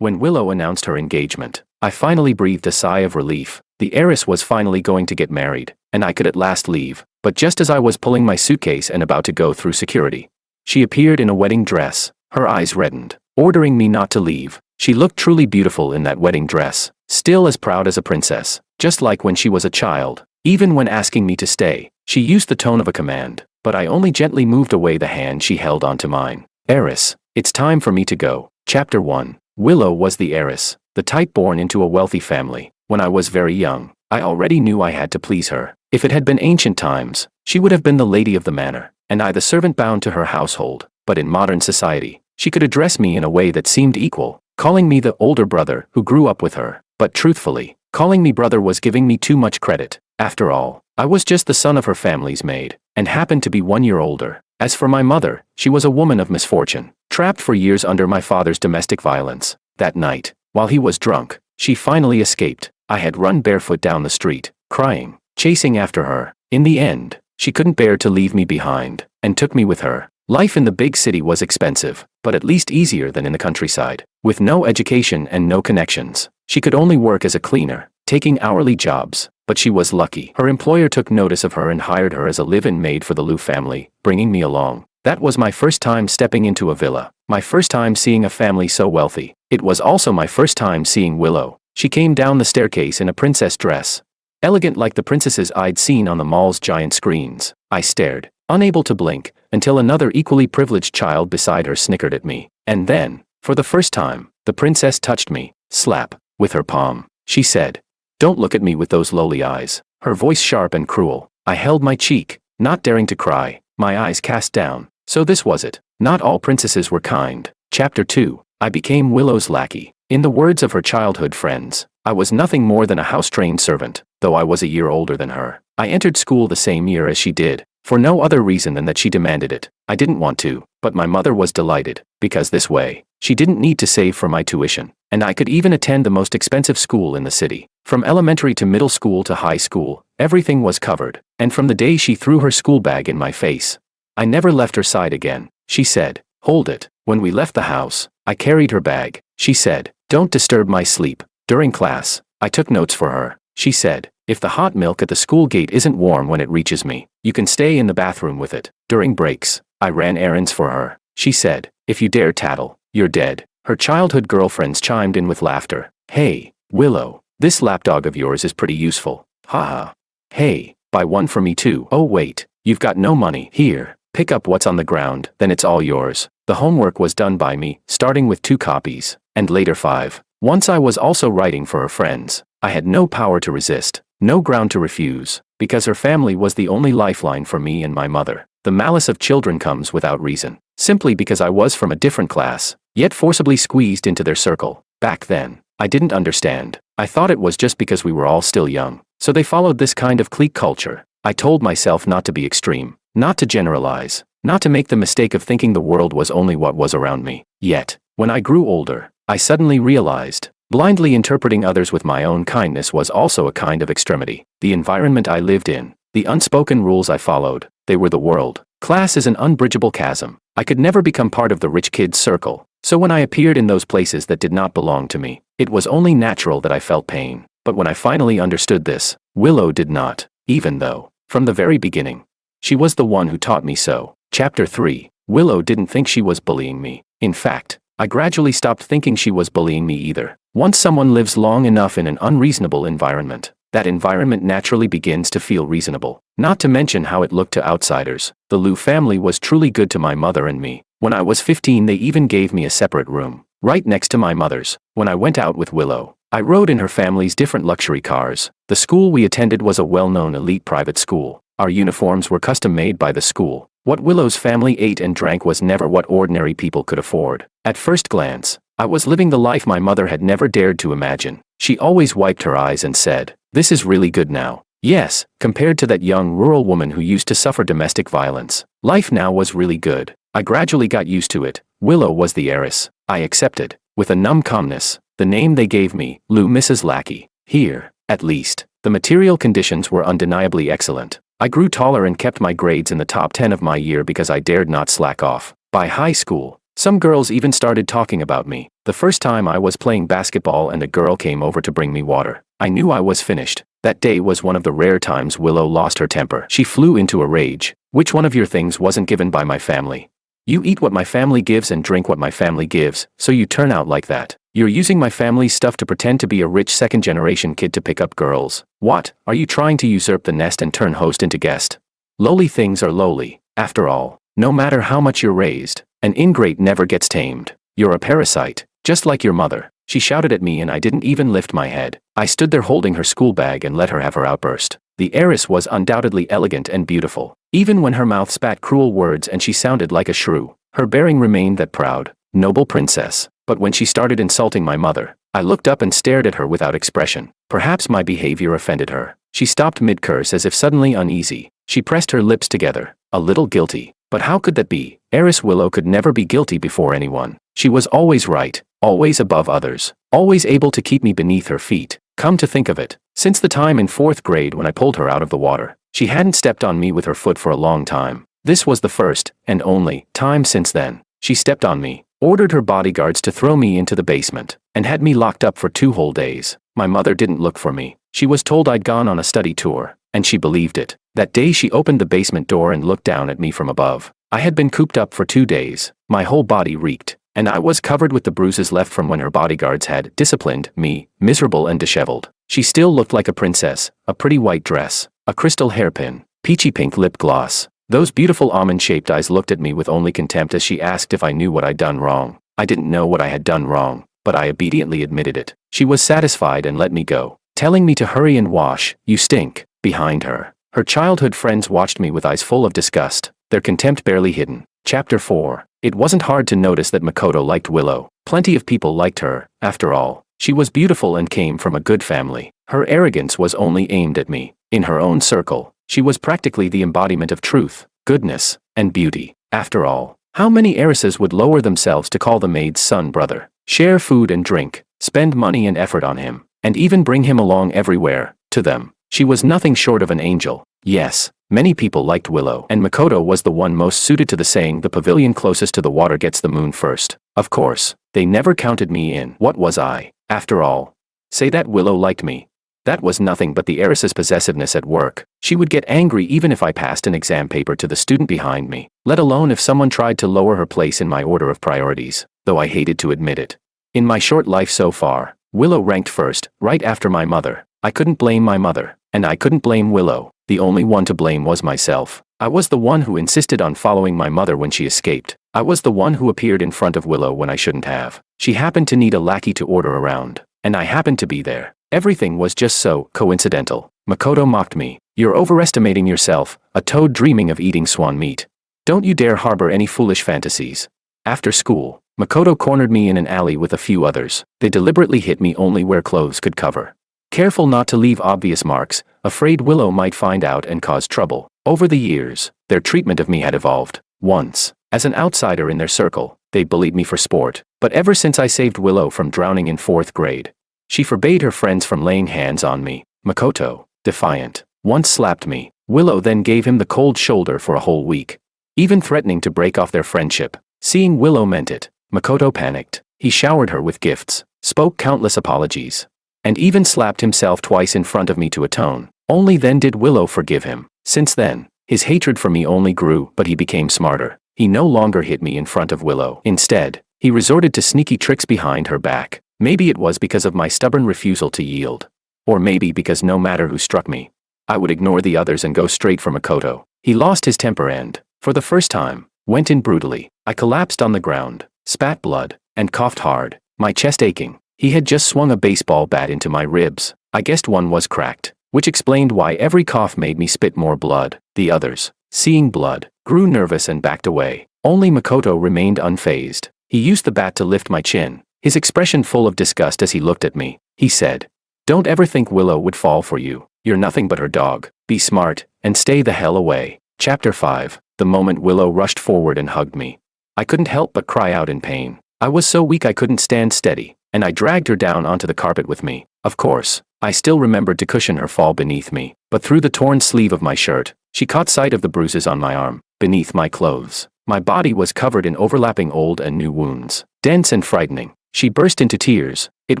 When Willow announced her engagement, I finally breathed a sigh of relief. The heiress was finally going to get married, and I could at last leave. But just as I was pulling my suitcase and about to go through security, she appeared in a wedding dress. Her eyes reddened, ordering me not to leave. She looked truly beautiful in that wedding dress, still as proud as a princess, just like when she was a child. Even when asking me to stay, she used the tone of a command, but I only gently moved away the hand she held onto mine. Heiress, it's time for me to go. Chapter 1. Willow was the heiress, the type born into a wealthy family. When I was very young, I already knew I had to please her. If it had been ancient times, she would have been the lady of the manor, and I the servant bound to her household. But in modern society, she could address me in a way that seemed equal, calling me the older brother who grew up with her. But truthfully, calling me brother was giving me too much credit. After all, I was just the son of her family's maid, and happened to be 1 year older. As for my mother, she was a woman of misfortune, trapped for years under my father's domestic violence. That night, while he was drunk, she finally escaped. I had run barefoot down the street, crying, chasing after her. In the end, she couldn't bear to leave me behind, and took me with her. Life in the big city was expensive, but at least easier than in the countryside. With no education and no connections, she could only work as a cleaner, taking hourly jobs. But she was lucky. Her employer took notice of her and hired her as a live-in maid for the Liu family, bringing me along. That was my first time stepping into a villa, my first time seeing a family so wealthy. It was also my first time seeing Willow. She came down the staircase in a princess dress, elegant like the princesses I'd seen on the mall's giant screens. I stared, unable to blink, until another equally privileged child beside her snickered at me. And then, for the first time, the princess touched me, slap, with her palm. She said, "Don't look at me with those lowly eyes." Her voice sharp and cruel. I held my cheek, not daring to cry, my eyes cast down. So this was it. Not all princesses were kind. Chapter 2. I became Willow's lackey. In the words of her childhood friends, I was nothing more than a house-trained servant, though I was a year older than her. I entered school the same year as she did, for no other reason than that she demanded it. I didn't want to, but my mother was delighted, because this way, she didn't need to save for my tuition, and I could even attend the most expensive school in the city. From elementary to middle school to high school, everything was covered, and from the day she threw her school bag in my face, I never left her side again. She said, "Hold it." When we left the house, I carried her bag. She said, "Don't disturb my sleep." During class, I took notes for her. She said, "If the hot milk at the school gate isn't warm when it reaches me, you can stay in the bathroom with it." During breaks, I ran errands for her. She said, "If you dare tattle, you're dead." Her childhood girlfriends chimed in with laughter. "Hey, Willow, this lapdog of yours is pretty useful. Haha. Hey, buy one for me too. Oh wait, you've got no money. Here, pick up what's on the ground, then it's all yours." The homework was done by me, starting with 2 copies, and later 5. Once I was also writing for her friends. I had no power to resist, no ground to refuse, because her family was the only lifeline for me and my mother. The malice of children comes without reason, simply because I was from a different class, yet forcibly squeezed into their circle. Back then, I didn't understand. I thought it was just because we were all still young, so they followed this kind of clique culture. I told myself not to be extreme, not to generalize, not to make the mistake of thinking the world was only what was around me. Yet, when I grew older, I suddenly realized, blindly interpreting others with my own kindness was also a kind of extremity. The environment I lived in, the unspoken rules I followed, they were the world. Class is an unbridgeable chasm. I could never become part of the rich kids' circle, so when I appeared in those places that did not belong to me, it was only natural that I felt pain. But when I finally understood this, Willow did not, even though, from the very beginning, she was the one who taught me so. Chapter 3. Willow didn't think she was bullying me. In fact, I gradually stopped thinking she was bullying me either. Once someone lives long enough in an unreasonable environment, that environment naturally begins to feel reasonable. Not to mention how it looked to outsiders. The Liu family was truly good to my mother and me. When I was 15, they even gave me a separate room, right next to my mother's. When I went out with Willow, I rode in her family's different luxury cars. The school we attended was a well-known elite private school. Our uniforms were custom-made by the school. What Willow's family ate and drank was never what ordinary people could afford. At first glance, I was living the life my mother had never dared to imagine. She always wiped her eyes and said, "This is really good now." Yes, compared to that young rural woman who used to suffer domestic violence, life now was really good. I gradually got used to it. Willow was the heiress. I accepted, with a numb calmness, the name they gave me, Liu Mrs. Lackey. Here, at least, the material conditions were undeniably excellent. I grew taller and kept my grades in the top 10 of my year because I dared not slack off. By high school, some girls even started talking about me. The The first time I was playing basketball and a girl came over to bring me water, I knew I was finished. That day was one of the rare times Willow lost her temper. She flew into a rage. Which one of your things wasn't given by my family? You eat what my family gives and drink what my family gives, so you turn out like that. You're using my family's stuff to pretend to be a rich second-generation kid to pick up girls. What? Are you trying to usurp the nest and turn host into guest? Lowly things are lowly. After all, no matter how much you're raised, an ingrate never gets tamed. You're a parasite, just like your mother. She shouted at me and I didn't even lift my head. I stood there holding her school bag and let her have her outburst. The heiress was undoubtedly elegant and beautiful, even when her mouth spat cruel words and she sounded like a shrew. Her bearing remained that proud, noble princess. But when she started insulting my mother, I looked up and stared at her without expression. Perhaps my behavior offended her. She stopped mid-curse as if suddenly uneasy. She pressed her lips together, a little guilty. But how could that be? Heiress Willow could never be guilty before anyone. She was always right, always above others, always able to keep me beneath her feet. Come to think of it, since the time in 4th grade when I pulled her out of the water, she hadn't stepped on me with her foot for a long time. This was the first, and only, time since then. She stepped on me, ordered her bodyguards to throw me into the basement, and had me locked up for 2 whole days. My mother didn't look for me. She was told I'd gone on a study tour, and she believed it. That day she opened the basement door and looked down at me from above. I had been cooped up for 2 days. My whole body reeked, and I was covered with the bruises left from when her bodyguards had disciplined me, miserable and disheveled. She still looked like a princess, a pretty white dress, a crystal hairpin, peachy pink lip gloss. Those beautiful almond-shaped eyes looked at me with only contempt as she asked if I knew what I'd done wrong. I didn't know what I had done wrong, but I obediently admitted it. She was satisfied and let me go, telling me to hurry and wash. You stink. Behind her, her childhood friends watched me with eyes full of disgust, their contempt barely hidden. Chapter 4. It wasn't hard to notice that Makoto liked Willow. Plenty of people liked her, after all. She was beautiful and came from a good family. Her arrogance was only aimed at me. In her own circle, she was practically the embodiment of truth, goodness, and beauty. After all, how many heiresses would lower themselves to call the maid's son brother, share food and drink, spend money and effort on him, and even bring him along everywhere? To them, she was nothing short of an angel. Yes, many people liked Willow, and Makoto was the one most suited to the saying, the pavilion closest to the water gets the moon first. Of course, they never counted me in. What was I, after all? Say that Willow liked me. That was nothing but the heiress's possessiveness at work. She would get angry even if I passed an exam paper to the student behind me, let alone if someone tried to lower her place in my order of priorities, though I hated to admit it. In my short life so far, Willow ranked first, right after my mother. I couldn't blame my mother, and I couldn't blame Willow. The only one to blame was myself. I was the one who insisted on following my mother when she escaped. I was the one who appeared in front of Willow when I shouldn't have. She happened to need a lackey to order around, and I happened to be there. Everything was just so coincidental. Makoto mocked me. You're overestimating yourself, a toad dreaming of eating swan meat. Don't you dare harbor any foolish fantasies. After school, Makoto cornered me in an alley with a few others. They deliberately hit me only where clothes could cover. Careful not to leave obvious marks, afraid Willow might find out and cause trouble. Over the years, their treatment of me had evolved. Once, as an outsider in their circle, they bullied me for sport. But ever since I saved Willow from drowning in 4th grade, she forbade her friends from laying hands on me. Makoto, defiant, once slapped me. Willow then gave him the cold shoulder for a whole week, even threatening to break off their friendship. Seeing Willow meant it, Makoto panicked. He showered her with gifts, spoke countless apologies, and even slapped himself twice in front of me to atone. Only then did Willow forgive him. Since then, his hatred for me only grew, but he became smarter. He no longer hit me in front of Willow. Instead, he resorted to sneaky tricks behind her back. Maybe it was because of my stubborn refusal to yield. Or maybe because no matter who struck me, I would ignore the others and go straight for Makoto. He lost his temper and, for the first time, went in brutally. I collapsed on the ground, spat blood, and coughed hard, my chest aching. He had just swung a baseball bat into my ribs. I guessed one was cracked, which explained why every cough made me spit more blood. The others, seeing blood, grew nervous and backed away. Only Makoto remained unfazed. He used the bat to lift my chin, his expression full of disgust as he looked at me. He said, "Don't ever think Willow would fall for you. You're nothing but her dog. Be smart, and stay the hell away." Chapter 5. The moment Willow rushed forward and hugged me, I couldn't help but cry out in pain. I was so weak I couldn't stand steady, and I dragged her down onto the carpet with me. Of course, I still remembered to cushion her fall beneath me, but through the torn sleeve of my shirt, she caught sight of the bruises on my arm, beneath my clothes. My body was covered in overlapping old and new wounds, dense and frightening. She burst into tears. It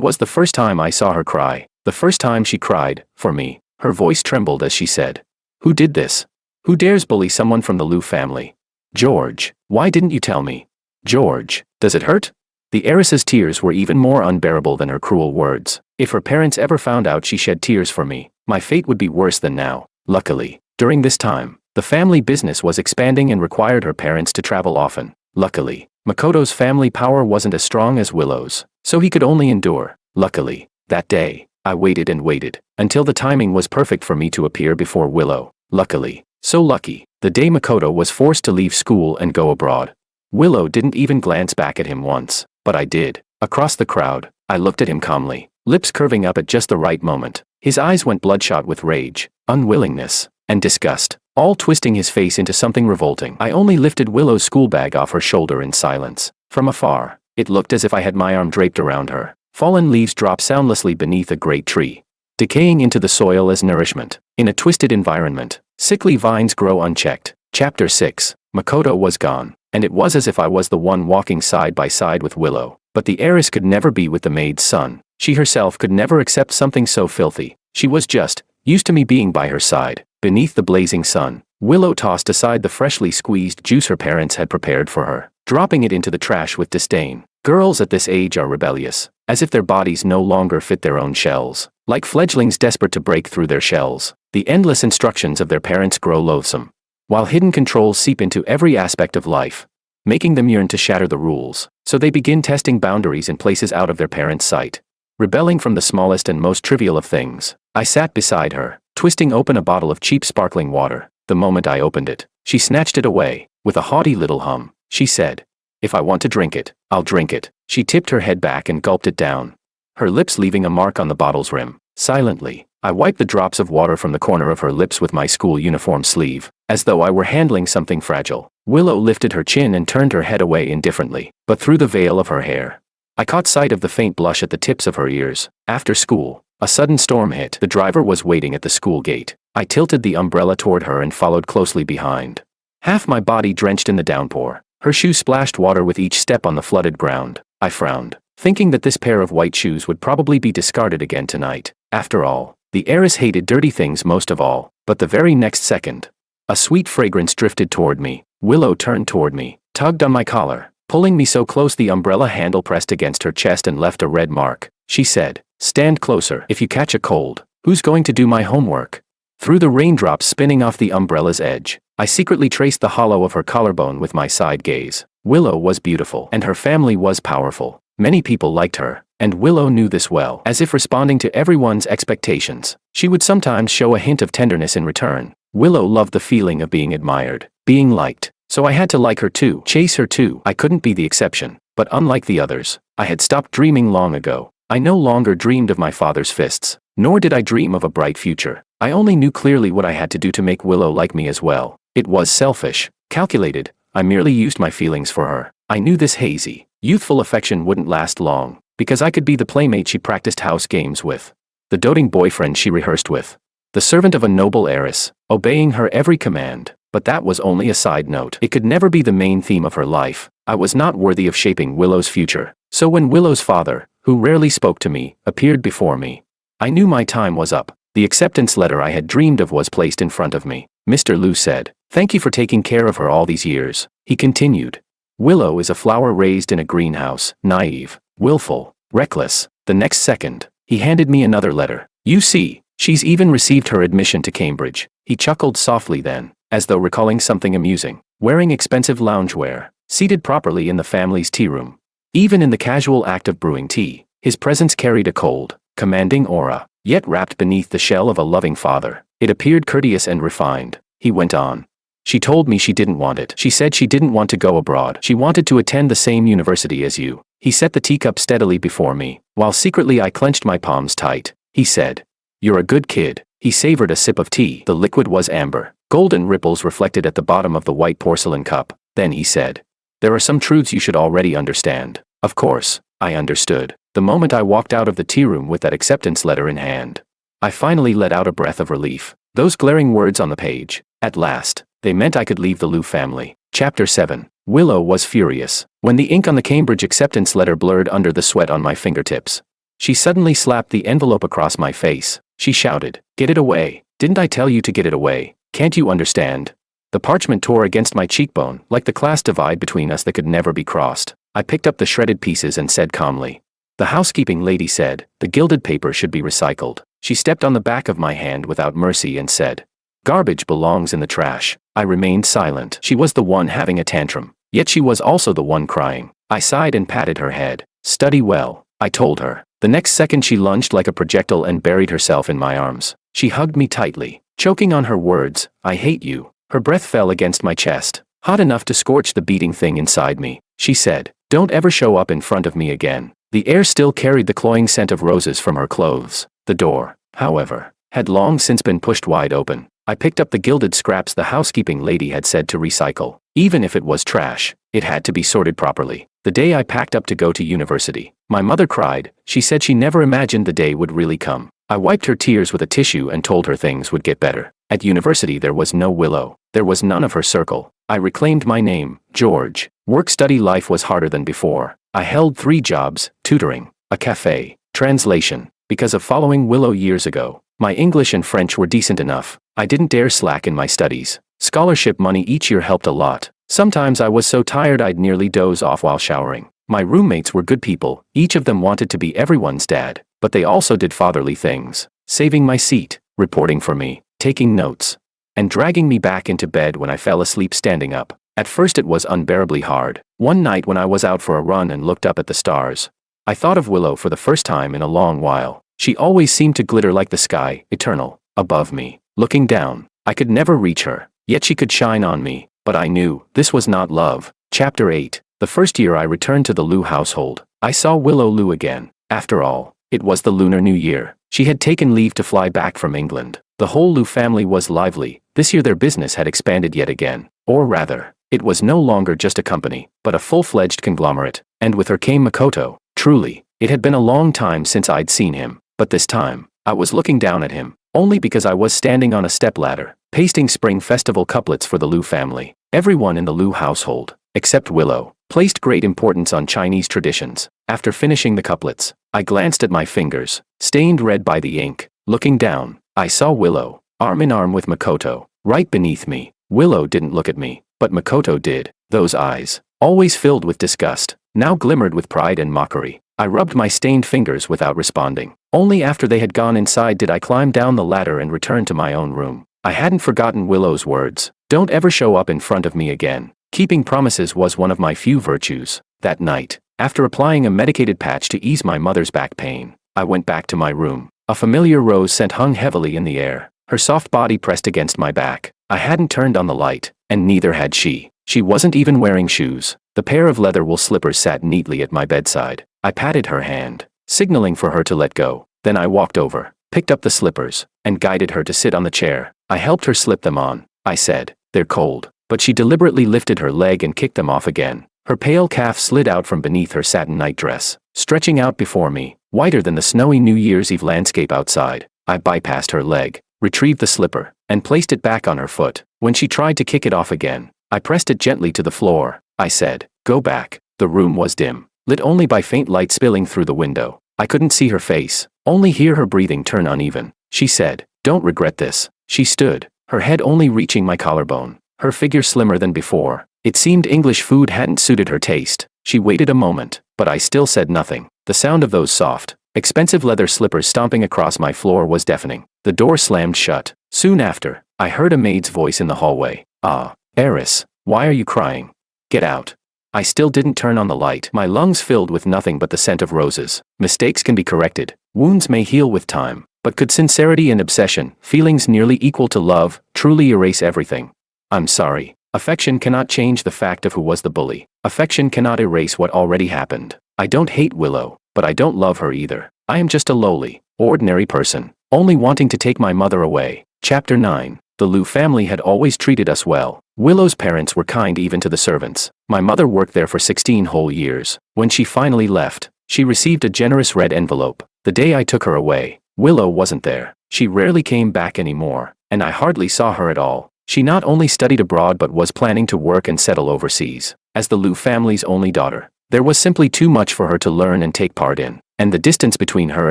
was the first time I saw her cry. The first time she cried, for me. Her voice trembled as she said, "Who did this? Who dares bully someone from the Liu family? George, why didn't you tell me? George, does it hurt?" The heiress's tears were even more unbearable than her cruel words. If her parents ever found out she shed tears for me, my fate would be worse than now. Luckily, during this time, the family business was expanding and required her parents to travel often. Luckily, Makoto's family power wasn't as strong as Willow's, so he could only endure. Luckily, that day, I waited and waited, until the timing was perfect for me to appear before Willow. Luckily, so lucky, the day Makoto was forced to leave school and go abroad. Willow didn't even glance back at him once, but I did. Across the crowd, I looked at him calmly, lips curving up at just the right moment. His eyes went bloodshot with rage, unwillingness, and disgust, all twisting his face into something revolting. I only lifted Willow's school bag off her shoulder in silence. From afar, it looked as if I had my arm draped around her. Fallen leaves drop soundlessly beneath a great tree, decaying into the soil as nourishment. In a twisted environment, sickly vines grow unchecked. Chapter 6. Makoto was gone, and it was as if I was the one walking side by side with Willow. But the heiress could never be with the maid's son. She herself could never accept something so filthy. She was just used to me being by her side. Beneath the blazing sun, Willow tossed aside the freshly squeezed juice her parents had prepared for her, dropping it into the trash with disdain. Girls at this age are rebellious, as if their bodies no longer fit their own shells. Like fledglings desperate to break through their shells, the endless instructions of their parents grow loathsome, while hidden controls seep into every aspect of life, making them yearn to shatter the rules. So they begin testing boundaries in places out of their parents' sight, rebelling from the smallest and most trivial of things. I sat beside her, twisting open a bottle of cheap sparkling water. The moment I opened it, she snatched it away. With a haughty little hum, she said, "If I want to drink it, I'll drink it." She tipped her head back and gulped it down, her lips leaving a mark on the bottle's rim. Silently, I wiped the drops of water from the corner of her lips with my school uniform sleeve, as though I were handling something fragile. Willow lifted her chin and turned her head away indifferently, but through the veil of her hair, I caught sight of the faint blush at the tips of her ears. After school, a sudden storm hit. The driver was waiting at the school gate. I tilted the umbrella toward her and followed closely behind, half my body drenched in the downpour. Her shoes splashed water with each step on the flooded ground. I frowned, thinking that this pair of white shoes would probably be discarded again tonight. After all, the heiress hated dirty things most of all. But the very next second, a sweet fragrance drifted toward me. Willow turned toward me, tugged on my collar, pulling me so close the umbrella handle pressed against her chest and left a red mark. She said, "Stand closer. If you catch a cold, who's going to do my homework?" Through the raindrops spinning off the umbrella's edge, I secretly traced the hollow of her collarbone with my side gaze. Willow was beautiful, and her family was powerful. Many people liked her, and Willow knew this well. As if responding to everyone's expectations, she would sometimes show a hint of tenderness in return. Willow loved the feeling of being admired, being liked, so I had to like her too, chase her too. I couldn't be the exception, but unlike the others, I had stopped dreaming long ago. I no longer dreamed of my father's fists, nor did I dream of a bright future. I only knew clearly what I had to do to make Willow like me as well. It was selfish, calculated. I merely used my feelings for her. I knew this hazy, youthful affection wouldn't last long, because I could be the playmate she practiced house games with, the doting boyfriend she rehearsed with, the servant of a noble heiress, obeying her every command. But that was only a side note. It could never be the main theme of her life. I was not worthy of shaping Willow's future. So when Willow's father, who rarely spoke to me, appeared before me, I knew my time was up. The acceptance letter I had dreamed of was placed in front of me. Mr. Liu said, "Thank you for taking care of her all these years." He continued, "Willow is a flower raised in a greenhouse, naive, willful, reckless." The next second, he handed me another letter. "You see, she's even received her admission to Cambridge." He chuckled softly then, as though recalling something amusing. Wearing expensive loungewear, seated properly in the family's tea room. Even in the casual act of brewing tea, his presence carried a cold, commanding aura. Yet wrapped beneath the shell of a loving father, it appeared courteous and refined. He went on. "She told me she didn't want it. She said she didn't want to go abroad. She wanted to attend the same university as you." He set the teacup steadily before me, while secretly I clenched my palms tight. He said, "You're a good kid." He savored a sip of tea. The liquid was amber. Golden ripples reflected at the bottom of the white porcelain cup. Then he said, "There are some truths you should already understand." Of course, I understood. The moment I walked out of the tea room with that acceptance letter in hand, I finally let out a breath of relief. Those glaring words on the page, at last, they meant I could leave the Liu family. Chapter 7. Willow was furious when the ink on the Cambridge acceptance letter blurred under the sweat on my fingertips. She suddenly slapped the envelope across my face. She shouted, "Get it away. Didn't I tell you to get it away? Can't you understand?" The parchment tore against my cheekbone, like the class divide between us that could never be crossed. I picked up the shredded pieces and said calmly. The housekeeping lady said, "The gilded paper should be recycled." She stepped on the back of my hand without mercy and said, "Garbage belongs in the trash." I remained silent. She was the one having a tantrum, yet she was also the one crying. I sighed and patted her head. "Study well," I told her. The next second she lunged like a projectile and buried herself in my arms. She hugged me tightly, choking on her words, "I hate you." Her breath fell against my chest, hot enough to scorch the beating thing inside me. She said, "Don't ever show up in front of me again." The air still carried the cloying scent of roses from her clothes. The door, however, had long since been pushed wide open. I picked up the gilded scraps the housekeeping lady had said to recycle. Even if it was trash, it had to be sorted properly. The day I packed up to go to university, my mother cried. She said she never imagined the day would really come. I wiped her tears with a tissue and told her things would get better. At university there was no Willow. There was none of her circle. I reclaimed my name, George. Work-study life was harder than before. I held 3 jobs, tutoring, a cafe, translation. Because of following Willow years ago, my English and French were decent enough. I didn't dare slack in my studies. Scholarship money each year helped a lot. Sometimes I was so tired I'd nearly doze off while showering. My roommates were good people. Each of them wanted to be everyone's dad, but they also did fatherly things, saving my seat, reporting for me, taking notes, and dragging me back into bed when I fell asleep standing up. At first it was unbearably hard. One night when I was out for a run and looked up at the stars, I thought of Willow for the first time in a long while. She always seemed to glitter like the sky, eternal, above me. Looking down, I could never reach her, yet she could shine on me. But I knew this was not love. Chapter 8. The first year I returned to the Liu household, I saw Willow Liu again. After all, it was the Lunar New Year. She had taken leave to fly back from England. The whole Liu family was lively. This year their business had expanded yet again. Or rather, it was no longer just a company, but a full-fledged conglomerate. And with her came Makoto. Truly, it had been a long time since I'd seen him. But this time, I was looking down at him, only because I was standing on a stepladder, pasting Spring Festival couplets for the Liu family. Everyone in the Liu household, except Willow, placed great importance on Chinese traditions. After finishing the couplets, I glanced at my fingers, stained red by the ink. Looking down, I saw Willow, arm in arm with Makoto, right beneath me. Willow didn't look at me, but Makoto did. Those eyes, always filled with disgust, now glimmered with pride and mockery. I rubbed my stained fingers without responding. Only after they had gone inside did I climb down the ladder and return to my own room. I hadn't forgotten Willow's words. Don't ever show up in front of me again. Keeping promises was one of my few virtues. That night, after applying a medicated patch to ease my mother's back pain, I went back to my room. A familiar rose scent hung heavily in the air, her soft body pressed against my back. I hadn't turned on the light, and neither had she. She wasn't even wearing shoes. The pair of leather wool slippers sat neatly at my bedside. I patted her hand, signaling for her to let go. Then I walked over, picked up the slippers, and guided her to sit on the chair. I helped her slip them on. I said, "They're cold." But she deliberately lifted her leg and kicked them off again. Her pale calf slid out from beneath her satin nightdress, stretching out before me, whiter than the snowy New Year's Eve landscape outside. I bypassed her leg, retrieved the slipper, and placed it back on her foot. When she tried to kick it off again, I pressed it gently to the floor. I said, "Go back." The room was dim, lit only by faint light spilling through the window. I couldn't see her face, only hear her breathing turn uneven. She said, "Don't regret this." She stood, her head only reaching my collarbone, her figure slimmer than before. It seemed English food hadn't suited her taste. She waited a moment, but I still said nothing. The sound of those soft, expensive leather slippers stomping across my floor was deafening. The door slammed shut. Soon after, I heard a maid's voice in the hallway. "Ah, Heiress, why are you crying? Get out." I still didn't turn on the light, my lungs filled with nothing but the scent of roses. Mistakes can be corrected, wounds may heal with time, but could sincerity and obsession, feelings nearly equal to love, truly erase everything? I'm sorry. Affection cannot change the fact of who was the bully. Affection cannot erase what already happened. I don't hate Willow, but I don't love her either. I am just a lowly, ordinary person, only wanting to take my mother away. Chapter 9. The Liu family had always treated us well. Willow's parents were kind even to the servants. My mother worked there for 16 whole years. When she finally left, she received a generous red envelope. The day I took her away, Willow wasn't there. She rarely came back anymore, and I hardly saw her at all. She not only studied abroad but was planning to work and settle overseas. As the Liu family's only daughter, there was simply too much for her to learn and take part in, and the distance between her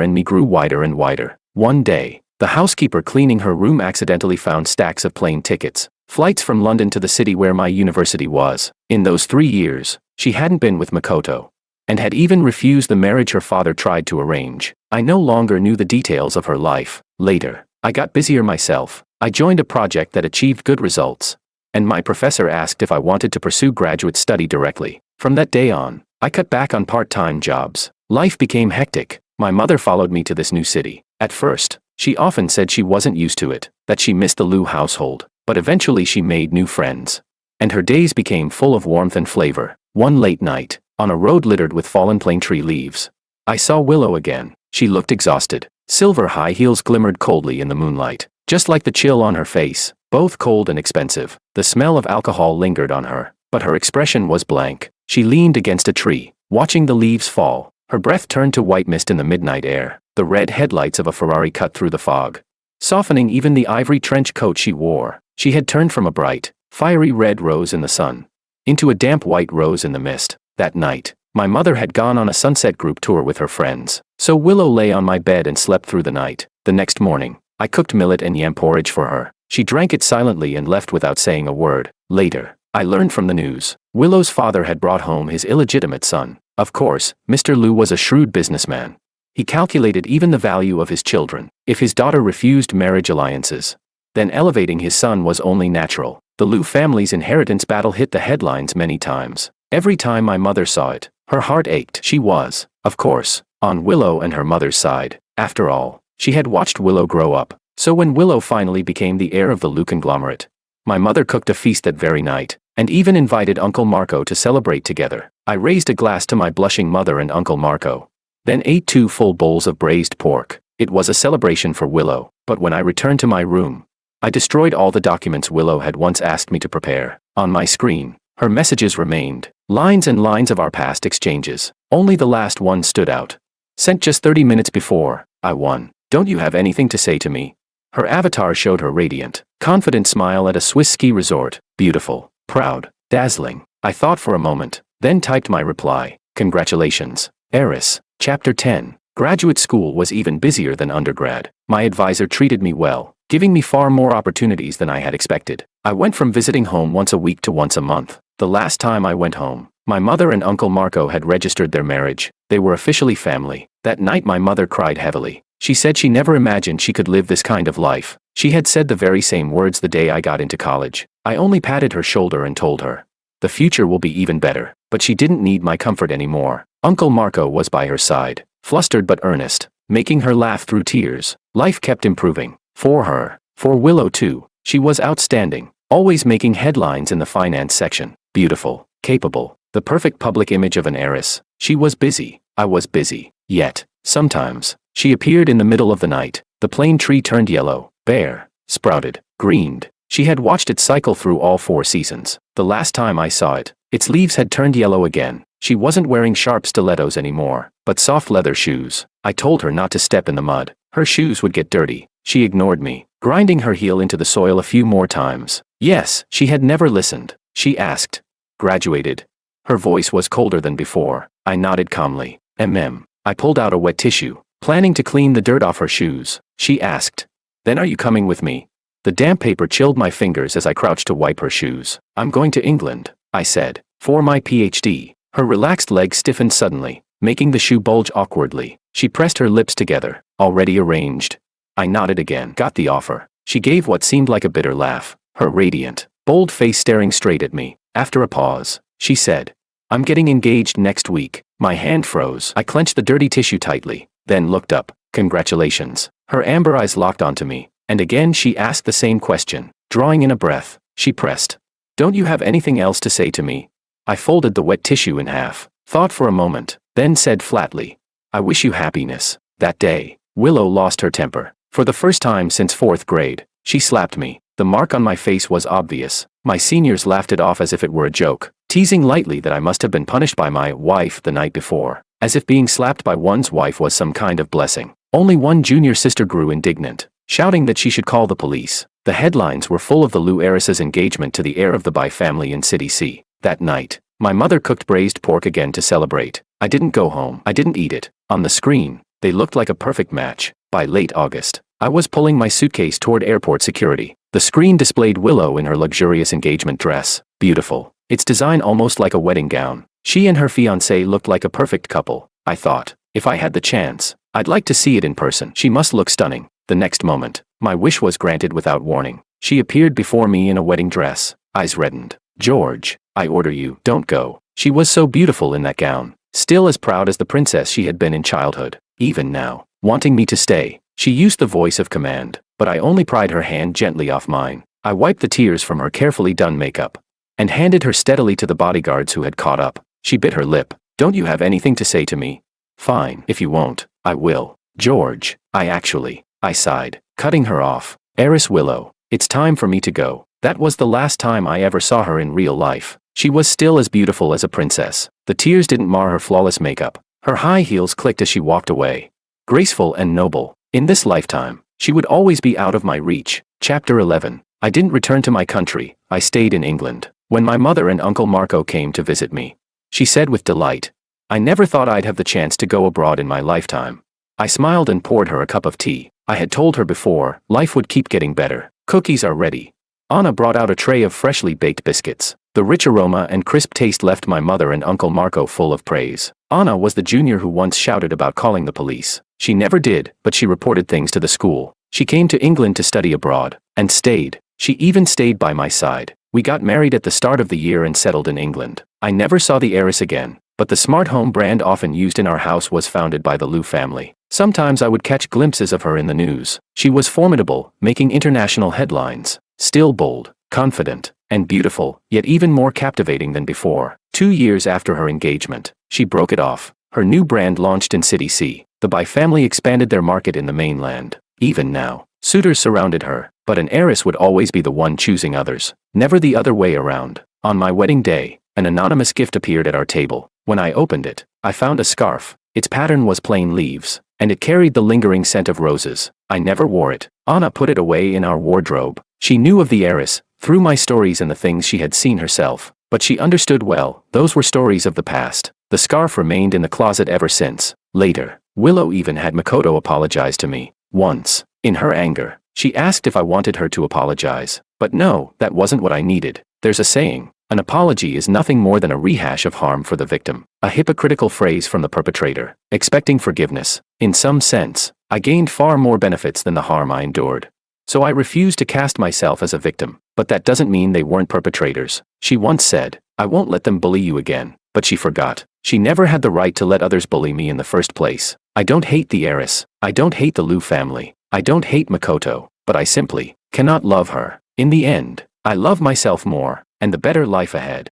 and me grew wider and wider. One day, the housekeeper cleaning her room accidentally found stacks of plane tickets, flights from London to the city where my university was. In those 3 years, she hadn't been with Makoto, and had even refused the marriage her father tried to arrange. I no longer knew the details of her life. Later, I got busier myself. I joined a project that achieved good results, and my professor asked if I wanted to pursue graduate study directly. From that day on, I cut back on part-time jobs. Life became hectic. My mother followed me to this new city. At first, she often said she wasn't used to it, that she missed the Liu household, but eventually she made new friends, and her days became full of warmth and flavor. One late night, on a road littered with fallen plane tree leaves, I saw Willow again. She looked exhausted. Silver high heels glimmered coldly in the moonlight, just like the chill on her face, both cold and expensive. The smell of alcohol lingered on her, but her expression was blank. She leaned against a tree, watching the leaves fall. Her breath turned to white mist in the midnight air. The red headlights of a Ferrari cut through the fog, softening even the ivory trench coat she wore. She had turned from a bright, fiery red rose in the sun into a damp white rose in the mist. That night, my mother had gone on a sunset group tour with her friends, so Willow lay on my bed and slept through the night. The next morning, I cooked millet and yam porridge for her. She drank it silently and left without saying a word. Later, I learned from the news, Willow's father had brought home his illegitimate son. Of course, Mr. Liu was a shrewd businessman. He calculated even the value of his children. If his daughter refused marriage alliances, then elevating his son was only natural. The Liu family's inheritance battle hit the headlines many times. Every time my mother saw it, her heart ached. She was, of course, on Willow and her mother's side. After all, she had watched Willow grow up. So when Willow finally became the heir of the Liu conglomerate, my mother cooked a feast that very night, and even invited Uncle Marco to celebrate together. I raised a glass to my blushing mother and Uncle Marco, then ate 2 full bowls of braised pork. It was a celebration for Willow, but when I returned to my room, I destroyed all the documents Willow had once asked me to prepare. On my screen, her messages remained, lines and lines of our past exchanges. Only the last one stood out. Sent just 30 minutes before, I won. Don't you have anything to say to me? Her avatar showed her radiant, confident smile at a Swiss ski resort. Beautiful, proud, dazzling. I thought for a moment, then typed my reply. Congratulations, Heiress. Chapter 10. Graduate school was even busier than undergrad. My advisor treated me well, giving me far more opportunities than I had expected. I went from visiting home once a week to once a month. The last time I went home, my mother and Uncle Marco had registered their marriage. They were officially family. That night my mother cried heavily. She said she never imagined she could live this kind of life. She had said the very same words the day I got into college. I only patted her shoulder and told her, the future will be even better. But she didn't need my comfort anymore. Uncle Marco was by her side, flustered but earnest, making her laugh through tears. Life kept improving. For her. For Willow too. She was outstanding, always making headlines in the finance section. Beautiful, capable, the perfect public image of an heiress. She was busy. I was busy. Yet, sometimes, she appeared in the middle of the night. The plane tree turned yellow, bare, sprouted, greened. She had watched it cycle through all 4 seasons. The last time I saw it, its leaves had turned yellow again. She wasn't wearing sharp stilettos anymore, but soft leather shoes. I told her not to step in the mud. Her shoes would get dirty. She ignored me, grinding her heel into the soil a few more times. Yes, she had never listened. She asked, graduated. Her voice was colder than before. I nodded calmly. I pulled out a wet tissue, planning to clean the dirt off her shoes. She asked, then are you coming with me? The damp paper chilled my fingers as I crouched to wipe her shoes. I'm going to England, I said, for my PhD. Her relaxed legs stiffened suddenly, making the shoe bulge awkwardly. She pressed her lips together. Already arranged. I nodded again. Got the offer. She gave what seemed like a bitter laugh, her radiant, bold face staring straight at me. After a pause, she said, I'm getting engaged next week. My hand froze. I clenched the dirty tissue tightly, then looked up. Congratulations. Her amber eyes locked onto me, and again she asked the same question. Drawing in a breath, she pressed, don't you have anything else to say to me? I folded the wet tissue in half, thought for a moment, then said flatly, I wish you happiness. That day, Willow lost her temper. For the first time since 4th grade, she slapped me. The mark on my face was obvious. My seniors laughed it off as if it were a joke, teasing lightly that I must have been punished by my wife the night before, as if being slapped by one's wife was some kind of blessing. Only one junior sister grew indignant. shouting that she should call the police. The headlines were full of the Lou heiress's engagement to the heir of the Bai family in City C. That night, my mother cooked braised pork again to celebrate. I didn't go home. I didn't eat it. On the screen, they looked like a perfect match. By late August, I was pulling my suitcase toward airport security. The screen displayed Willow in her luxurious engagement dress. Beautiful. Its design almost like a wedding gown. She and her fiancé looked like a perfect couple. I thought, if I had the chance, I'd like to see it in person. She must look stunning. The next moment, my wish was granted without warning. She appeared before me in a wedding dress. Eyes reddened. George, I order you, don't go. She was so beautiful in that gown. Still as proud as the princess she had been in childhood. Even now, wanting me to stay, she used the voice of command, but I only pried her hand gently off mine. I wiped the tears from her carefully done makeup and handed her steadily to the bodyguards who had caught up. She bit her lip. Don't you have anything to say to me? Fine, if you won't, I will. George, I sighed, cutting her off. Heiress Willow, it's time for me to go. That was the last time I ever saw her in real life. She was still as beautiful as a princess. The tears didn't mar her flawless makeup. Her high heels clicked as she walked away. Graceful and noble. In this lifetime, she would always be out of my reach. Chapter 11. I didn't return to my country. I stayed in England. When my mother and Uncle Marco came to visit me, she said with delight, I never thought I'd have the chance to go abroad in my lifetime. I smiled and poured her a cup of tea. I had told her before, life would keep getting better. Cookies are ready. Anna brought out a tray of freshly baked biscuits. The rich aroma and crisp taste left my mother and Uncle Marco full of praise. Anna was the junior who once shouted about calling the police. She never did, but she reported things to the school. She came to England to study abroad, and stayed. She even stayed by my side. We got married at the start of the year and settled in England. I never saw the heiress again, but the smart home brand often used in our house was founded by the Lou family. Sometimes I would catch glimpses of her in the news. She was formidable, making international headlines. Still bold, confident, and beautiful, yet even more captivating than before. 2 years after her engagement, she broke it off. Her new brand launched in City C. The Bai family expanded their market in the mainland. Even now, suitors surrounded her, but an heiress would always be the one choosing others, never the other way around. On my wedding day, an anonymous gift appeared at our table. When I opened it, I found a scarf. Its pattern was plain leaves, and it carried the lingering scent of roses. I never wore it. Anna put it away in our wardrobe. She knew of the heiress, through my stories and the things she had seen herself. But she understood well, those were stories of the past. The scarf remained in the closet ever since. Later, Willow even had Makoto apologize to me. Once, in her anger, she asked if I wanted her to apologize. But no, that wasn't what I needed. There's a saying, an apology is nothing more than a rehash of harm for the victim. A hypocritical phrase from the perpetrator, expecting forgiveness. In some sense, I gained far more benefits than the harm I endured. So I refused to cast myself as a victim. But that doesn't mean they weren't perpetrators. She once said, I won't let them bully you again. But she forgot. She never had the right to let others bully me in the first place. I don't hate the heiress. I don't hate the Lou family. I don't hate Makoto. But I simply cannot love her. In the end, I love myself more, and the better life ahead.